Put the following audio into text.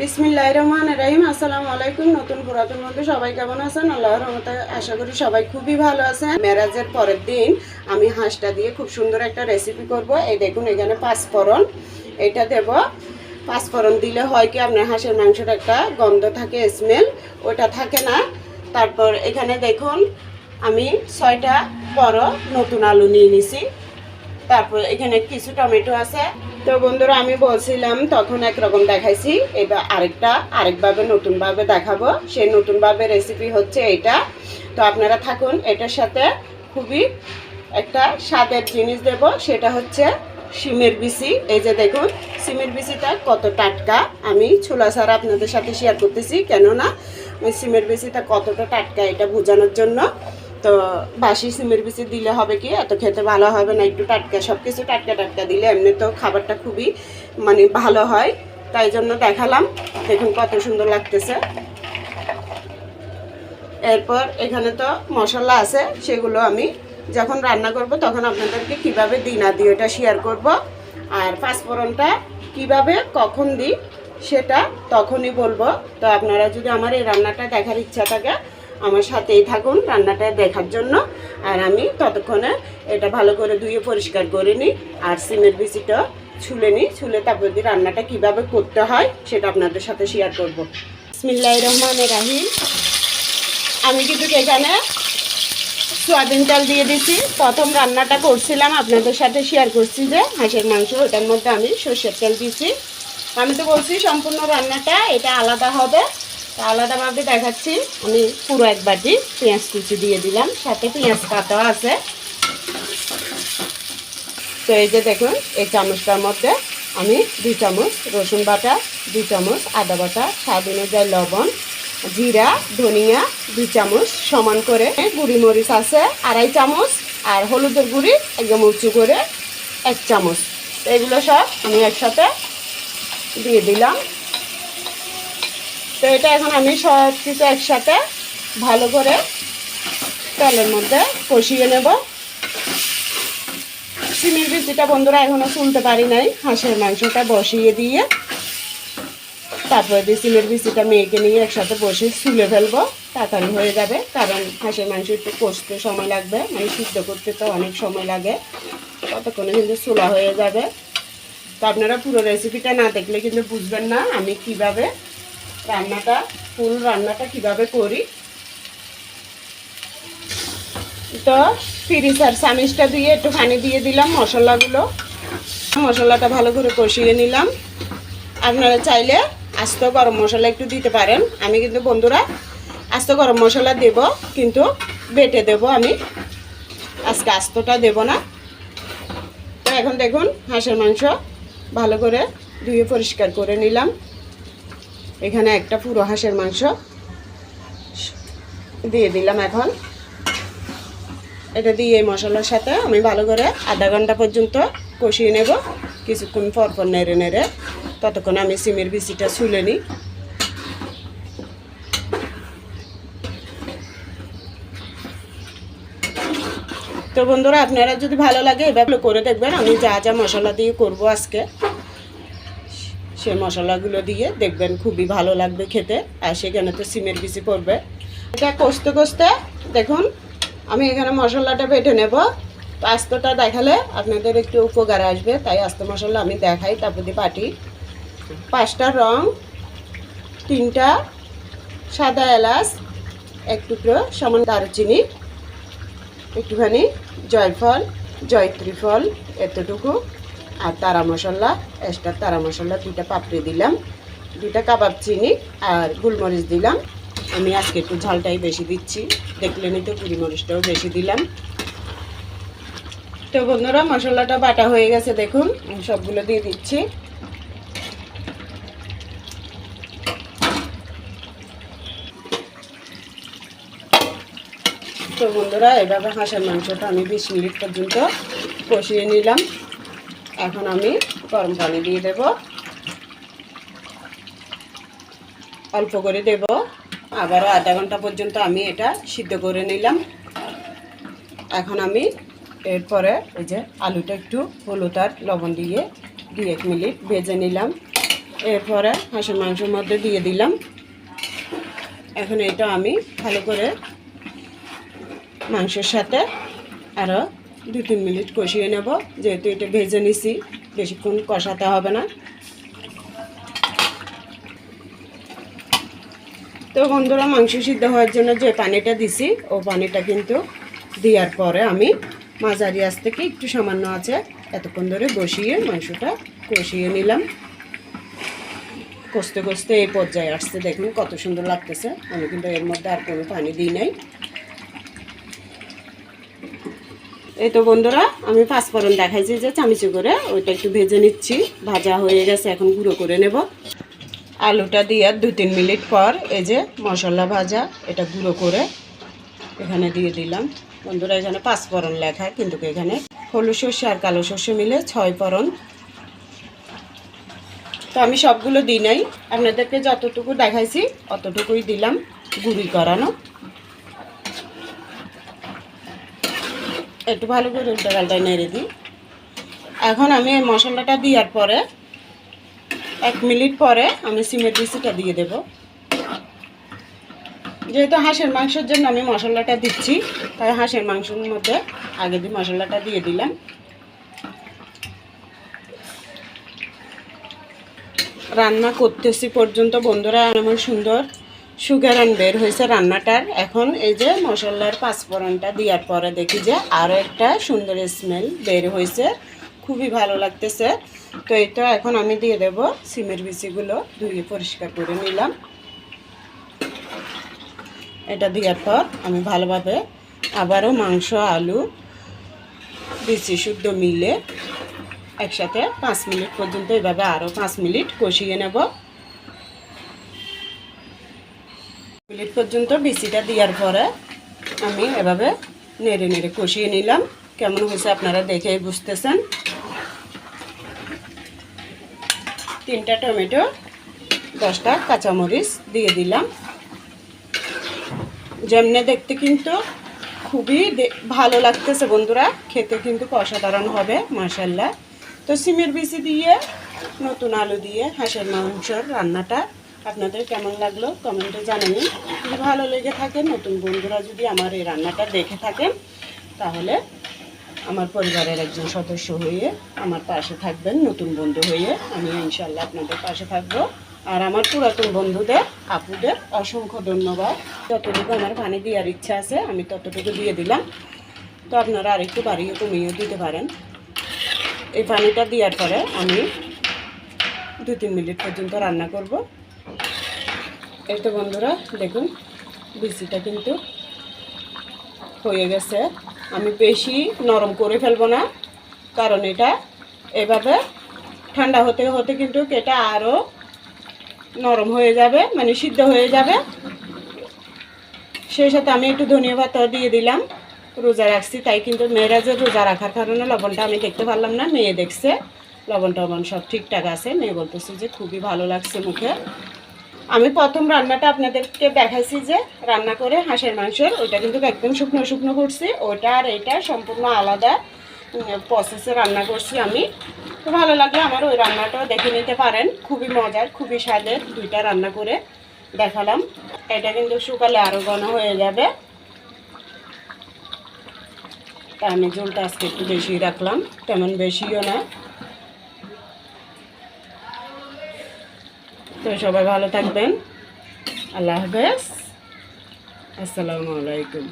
বিসমিল্লাহির রহমানির রহিম। আসসালামু আলাইকুম। নতুন পুরাতন বন্ধু সবাই কেমন আছেন? আল্লাহর রহমতে আশা করি সবাই খুবই ভালো আছেন। মেরাজের পরের দিন আমি হাঁসটা দিয়ে খুব সুন্দর একটা রেসিপি করব। এই দেখুন এখানে পাঁচফোড়ন এটা দেব। পাঁচফোড়ন দিলে হয় কি আপনার হাঁসের মাংসের একটা গন্ধ থাকে, স্মেল ওটা থাকে না। তারপর এখানে দেখুন আমি 6টা বড় নতুন আলু নিয়ে নিছি। তারপর এখানে কিছু টমেটো আছে। তো বন্ধুরা আমি বলছিলাম তখন একরকম দেখাইছি, এবার আরেকভাবে নতুনভাবে দেখাবো। সেই নতুনভাবে রেসিপি হচ্ছে এটা। তো আপনারা থাকুন, এটার সাথে খুবই একটা স্বাদের জিনিস দেব, সেটা হচ্ছে শিমের বিচি। এই যে দেখুন শিমের বিচিটা কত টাটকা। আমি ছোলা ছাড়া আপনাদের সাথে শেয়ার করতেছি, কেননা ওই শিমের বিচিটা কতটা টাটকা এটা বোঝানোর জন্য। তো বাসি সিমের বিচি দিলে হবে কি এত খেতে ভালো হবে না, একটু টাটকা সব কিছু টাটকা টাটকা দিলে এমনি তো খাবারটা খুবই ভালো হয়, তাই জন্য দেখালাম। দেখুন কত সুন্দর লাগতেছে। এরপর এখানে তো মশলা আছে, সেগুলো আমি যখন রান্না করব তখন আপনাদেরকে কিভাবে দিই না দিই ওটা শেয়ার করব। আর পাঁচফোড়নটা কিভাবে কখন দিই সেটা তখনই বলবো। তো আপনারা যদি আমার এই রান্নাটা দেখার ইচ্ছা থাকে আমার সাথেই থাকুন রান্নাটা দেখার জন্য। আর আমি ততক্ষণে এটা ভালো করে ধুয়ে পরিষ্কার করে নিই আর সিমের বিচিটা ছুলে নিই। ছুলে তারপর দিয়ে রান্নাটা কিভাবে করতে হয় সেটা আপনাদের সাথে শেয়ার করব। বিসমিল্লাহির রহমানির রহিম। আমি কিন্তু এখানে সয়াবিন তেল দিয়ে দিচ্ছি। প্রথম রান্নাটা করছিলাম আপনাদের সাথে শেয়ার করছি যে হাঁসের মাংস, ওটার মধ্যে আমি সরষের তেল দিচ্ছি। আমি তো বলছি সম্পূর্ণ রান্নাটা এটা আলাদা হবে, আলাদাভাবে দেখাচ্ছি। আমি পুরো এক বাটি পেঁয়াজ কুচি দিয়ে দিলাম, সাথে পেঁয়াজ কাটা আছে। তো এই যে দেখুন এই চামচটার মধ্যে আমি 2 চামচ রসুন বাটা, 2 চামচ আদা বাটা, স্বাদ অনুযায়ী লবণ, জিরা, ধনিয়া 2 চামচ সমান করে, গুঁড়ি মরিচ আছে 2.5 চামচ, আর হলুদের গুঁড়ি একদম উঁচু করে 1 চামচ। এগুলো সব আমি একসাথে দিয়ে দিলাম। তো এটা এখন আমি সব কিছু একসাথে ভালো করে তেলের মধ্যে কষিয়ে নেব। সিমের বিচিটা বন্ধুরা এখনও তুলতে পারি নাই, হাঁসের মাংসটা বসিয়ে দিয়ে তারপরে দিয়ে সিমের বিচিটা মেয়েকে নিয়ে একসাথে বসে ছুলে ফেলবো, তাড়াতাড়ি হয়ে যাবে। কারণ হাঁসের মাংস একটু কষতে সময় লাগবে, সিদ্ধ করতে তো অনেক সময় লাগে, ততক্ষণে কিন্তু চুলা হয়ে যাবে। তো আপনারা পুরো রেসিপিটা না দেখলে কিন্তু বুঝবেন না আমি কিভাবে ফুল রান্নাটা কিভাবে করি। তো ফ্রিজার চামিচটা দিয়ে একটু পানি দিয়ে দিলাম মশলাটা ভালো করে কষিয়ে নিলাম। আপনারা চাইলে আস্ত গরম মশলা একটু দিতে পারেন। আমি কিন্তু বন্ধুরা আস্ত গরম মশলা দেব, কিন্তু বেটে দেব, আমি আজকে আস্তটা দেব না। তো এখন দেখুন হাঁসের মাংস ভালো করে ধুয়ে পরিষ্কার করে নিলাম। এখানে একটা পুরো হাঁসের মাংস দিয়ে দিলাম। এখন এটা দিয়ে এই মশলার সাথে আমি ভালো করে আধা ঘন্টা পর্যন্ত কষিয়ে নেব। কিছুক্ষণ পর পর নেড়ে নেড়ে ততক্ষণ আমি সিমের বিচিটা ছুলে নিই। তো বন্ধুরা আপনারা যদি ভালো লাগে এভাবে করে দেখবেন। আমি যা যা মশলা দিয়ে করব আজকে, সেই মশলাগুলো দিয়ে দেখবেন খুবই ভালো লাগবে খেতে। আর সেখানে তো সিমের বিচি পড়বে। এটা কষতে কষতে দেখুন আমি এখানে মশলাটা বেটে নেব। তো আস্তটা দেখালে আপনাদের একটু উপকার আসবে, তাই আস্ত মশলা আমি দেখাই। তারপর দিয়ে বাটি 5টা লং, 3টা সাদা এলাচ, 1 টুকরো সমান দারুচিনি, একটুখানি জয়ফল, জয়ত্রী ফল এতটুকু, আর তারা মশলা, এক্সট্রা তারা মশলা 2টা পাপড়ি দিলাম, 2টা কাবাব চিনি আর গোলমরিচ দিলাম। আমি আজকে একটু ঝালটাই বেশি দিচ্ছি, দেখলেনই তো গোলমরিচটাও বেশি দিলাম। তো বন্ধুরা মশলাটা বাটা হয়ে গেছে, দেখুন আমি সবগুলো দিয়ে দিচ্ছি। তো বন্ধুরা এভাবে হাঁসের মাংসটা আমি 20 মিনিট পর্যন্ত কষিয়ে নিলাম। এখন আমি গরম পানি দিয়ে দেব, অল্প করে দেব। আবারও আধা ঘন্টা পর্যন্ত আমি এটা সিদ্ধ করে নিলাম। এখন আমি এরপরে এই যে আলুটা একটু হলুদ আর লবণ দিয়ে 2-1 মিনিট ভেজে নিলাম। এরপরে হাঁসের মাংসের মধ্যে দিয়ে দিলাম। এখন এটা আমি ভালো করে মাংসের সাথে আরও 2-3 মিনিট কষিয়ে নেব, যেহেতু এটা ভেজে নিছি, বেশিক্ষণ কষাতে হবে না। তো বন্ধুরা, মাংস সিদ্ধ হওয়ার জন্য যে পানিটা দিছি ও পানিটা কিন্তু দেওয়ার পরে আমি মাঝারি আঁচ থেকে একটু সামান্য আছে এতক্ষণ ধরে বসিয়ে মাংসটা কষিয়ে নিলাম। কষতে কষতে এই পর্যায়ে আসছে, দেখুন কত সুন্দর লাগতেছে। আমি কিন্তু এর মধ্যে আর কোনো পানি দিই নাই। এই তো বন্ধুরা, আমি পাঁচফোড়ন দেখাইছি যে চামচে করে, ওইটা একটু ভেজে নিচ্ছি। ভাজা হয়ে গেছে, এখন গুঁড়ো করে নেব। আলুটা দিয়ে 2-3 মিনিট পর এই যে মশলা ভাজা এটা গুঁড়ো করে এখানে দিয়ে দিলাম। বন্ধুরা, এখানে পাঁচফোড়ন লেখা, কিন্তু এখানে হলুদ সর্ষে আর কালো সর্ষে মিলে 6 ফোড়ন। তো আমি সবগুলো দিই নাই, আপনাদেরকে যতটুকু দেখাইছি অতটুকুই দিলাম গুঁড়ি করানো। একটু ভালো করে উল্টা পাল্টায় নেড়ে দিই। এখন আমি এই মশলাটা দেওয়ার পরে 1 মিনিট পরে আমি সিমের বিচিটা দিয়ে দেব। যেহেতু হাঁসের মাংসের জন্য আমি মশলাটা দিচ্ছি, তাই হাঁসের মাংসের মধ্যে আগে দিয়ে মশলাটা দিয়ে দিলাম। রান্না করতেছি পর্যন্ত বন্ধুরা আমার সুন্দর সুগন্ধ বের হয়েছে রান্নাটার। এখন এই যে মশলার পাঁচফোড়নটা দেওয়ার পরে দেখি যে আরও একটা সুন্দর স্মেল বের হয়েছে, খুবই ভালো লাগতেছে। তো এই তো এখন আমি দিয়ে দেব সিমের বিচিগুলো ধুয়ে পরিষ্কার করে নিলাম। এটা দেওয়ার পর আমি ভালোভাবে আবারও মাংস, আলু, বিচি শুদ্ধ মিলে একসাথে 5 মিনিট পর্যন্ত এভাবে আরও 5 মিনিট কষিয়ে নেব। মিনিট পর্যন্ত বিচিটা দেওয়ার পরে আমি এভাবে নেড়ে নেড়ে কষিয়ে নিলাম। কেমন হয়েছে আপনারা দেখেই বুঝতেছেন। 3টা টমেটো, 10টা কাঁচামরিচ দিয়ে দিলাম। যেমনি দেখতে কিন্তু খুবই ভালো লাগতেছে বন্ধুরা, খেতে কিন্তু অসাধারণ হবে মাশাআল্লাহ। তো সিমের বিচি দিয়ে নতুন আলু দিয়ে হাঁসের মাংসর রান্নাটা আপনাদের কেমন লাগলো কমেন্টে জানাবেন। যদি ভালো লেগে থাকে, নতুন বন্ধুরা যদি আমার এই রান্নাটা দেখে থাকেন, তাহলে আমার পরিবারের একজন সদস্য হয়ে আমার পাশে থাকবেন। নতুন বন্ধু হয়ে আমি ইনশাল্লাহ আপনাদের পাশে থাকবো। আর আমার পুরাতন বন্ধুদের, আপুদের অসংখ্য ধন্যবাদ। যতটুকু আমার পানি দেওয়ার ইচ্ছা আছে আমি ততটুকু দিয়ে দিলাম। তো আপনারা আরেকটু বাড়িয়ে কমিয়েও দিতে পারেন। এই পানিটা দেওয়ার পরে আমি 2-3 মিনিট পর্যন্ত রান্না করব। এই তো বন্ধুরা দেখুন বিচিটা কিন্তু হয়ে গেছে। আমি বেশি নরম করে ফেলবো না, কারণ এটা এভাবে ঠান্ডা হতে হতে কিন্তু এটা আরও নরম হয়ে যাবে, মানে সিদ্ধ হয়ে যাবে। সেই সাথে আমি একটু ধনিয়া পাতা দিয়ে দিলাম। রোজা রাখছি, তাই কিন্তু মেয়েরাজের রোজা রাখার কারণে লবণটা আমি দেখতে পারলাম না। মেয়ে দেখছে লবণ টবণ সব ঠিকঠাক আছে। মেয়ে বলতেছে যে খুবই ভালো লাগছে মুখে। আমি প্রথম রান্নাটা আপনাদেরকে দেখাইছি যে রান্না করে হাঁসের মাংসের, ওইটা কিন্তু একদম শুকনো শুকনো করছি। ওইটা আর এইটা সম্পূর্ণ আলাদা প্রসেসে রান্না করছি আমি। তো ভালো লাগলে আমার ওই রান্নাটাও দেখে নিতে পারেন। খুবই মজার, খুবই স্বাদের 2টা রান্না করে দেখালাম। এটা কিন্তু শুকালে আরও ঘন হয়ে যাবে, তা আমি ঝোলটা আজকে একটু বেশি রাখলাম, তেমন বেশিও না। তো সবাই ভালো থাকবেন। আল্লাহ হাফেজ, আসসালামু আলাইকুম।